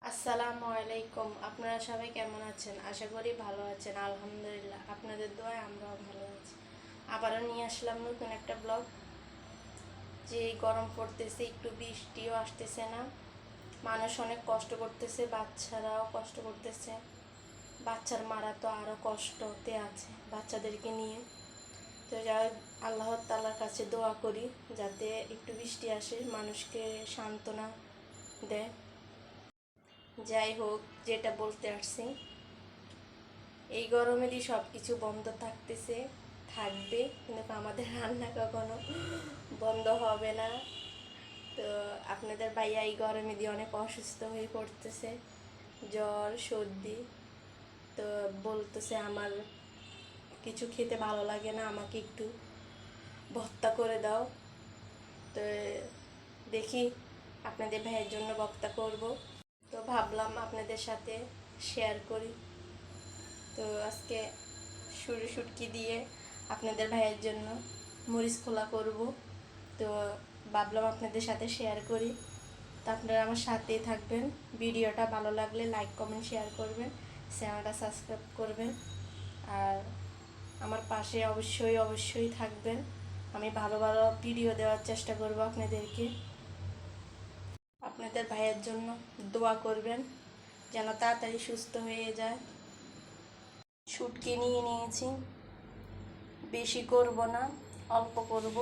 আসসালামু আলাইকুম। আপনারা সবাই কেমন আছেন? আশা করি ভালো আছেন। আলহামদুলিল্লাহ, আপনাদের দোয়ায় আমরাও ভালো আছি। আবারও নিয়ে আসলাম নতুন একটা ব্লগ। যে গরম পড়তেছে, একটু বৃষ্টিও আসতেছে না, মানুষ অনেক কষ্ট করতেছে, বাচ্চারাও কষ্ট করতেছে। বাচ্চার মারা তো আরও কষ্টতে আছে বাচ্চাদেরকে নিয়ে। তো যাই আল্লাহ তাআলার কাছে দোয়া করি যাতে একটু বৃষ্টি আসে, মানুষকে সান্ত্বনা দেয়। যাই হোক, যেটা বলতে আসছি, এই গরমেরই সব কিছু বন্ধ থাকবে, কিন্তু আমাদের রান্না কখনো বন্ধ হবে না। তো আপনাদের ভাইয়া এই গরমে দিয়ে অনেক অসুস্থ হয়ে পড়তেছে, জ্বর সর্দি। তো বলতেছে আমার কিছু খেতে ভালো লাগে না, আমাকে একটু ভর্তা করে দাও। তো দেখি আপনাদের ভাইয়ের জন্য ভর্তা করব। তো ভাবলাম আপনাদের সাথে শেয়ার করি। তো আজকে শুটকি দিয়ে আপনাদের ভাইয়ের জন্য মরিচ খোলা করব। তো ভাবলাম আপনাদের সাথে শেয়ার করি। তো আপনারা আমার সাথেই থাকবেন। ভিডিওটা ভালো লাগলে লাইক কমেন্ট শেয়ার করবেন, চ্যানেলটা সাবস্ক্রাইব করবেন, আর আমার পাশে অবশ্যই থাকবেন। আমি ভালো ভালো ভিডিও দেওয়ার চেষ্টা করব আপনাদেরকে। আপনাদের ভাইয়ের জন্য দোয়া করবেন যেন তাড়াতাড়ি সুস্থ হয়ে যায়। শুটকি নিয়ে নিয়েছি, বেশি করব না, অল্প করব,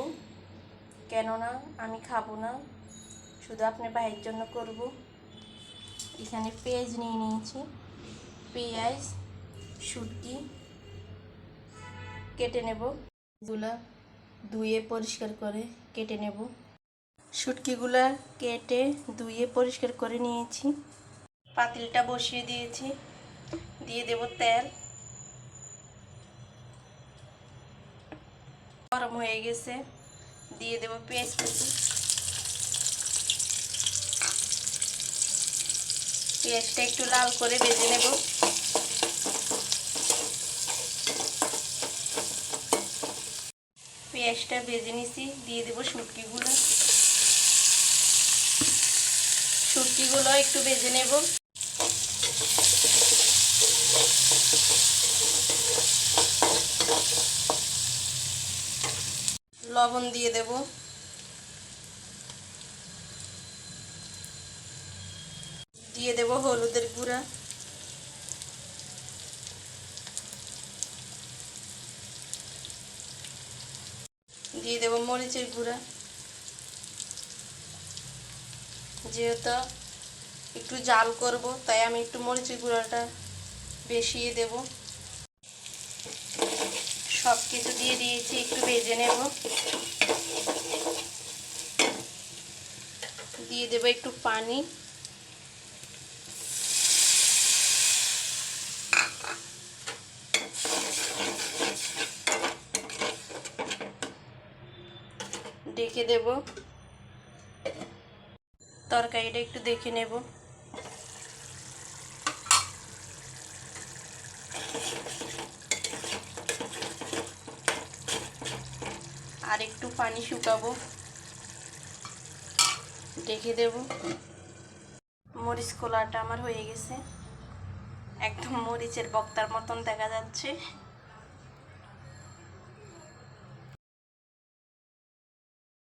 কেননা আমি খাবো না, শুধু আপনার ভাইয়ের জন্য করব। এখানে পেঁয়াজ নিয়ে নিয়েছি, পেঁয়াজ শুটকি কেটে নেব, এগুলা ধুয়ে পরিষ্কার করে কেটে নেব। শুটকিগুলা কেটে ধুয়ে পরিষ্কার করে নিয়েছি। পাতিলটা বসিয়ে দিয়েছি, দিয়ে দেব তেল। গরম হয়ে গেছে, দিয়ে দেব পেঁয়াজ কুচি। পেঁয়াজটা একটু লাল করে ভেজে নেব। পেঁয়াজটা ভেজে নিছি, দিয়ে দেব শুটকিগুলো একটু ভেজে নেব। লবণ দিয়ে দেব, দিয়ে দেব হলুদের গুঁড়া, দিয়ে দেব মরিচের গুঁড়া। যেহেতু একটু জাল করব, তাই আমি একটু মরিচের গুঁড়াটা বেশিয়ে দেব। সব কিছু দিয়ে দিয়েছি, একটু ভেজে নেব। দিয়ে দেব একটু পানি, ঢেকে দেব। তরকারিটা একটু দেখে নেব। আর একটু পানি শুকাবো, ঢেকে দেব। মরিচ খোলাটা আমার হয়ে গেছে, একদম মরিচের বক্তার মতন দেখা যাচ্ছে।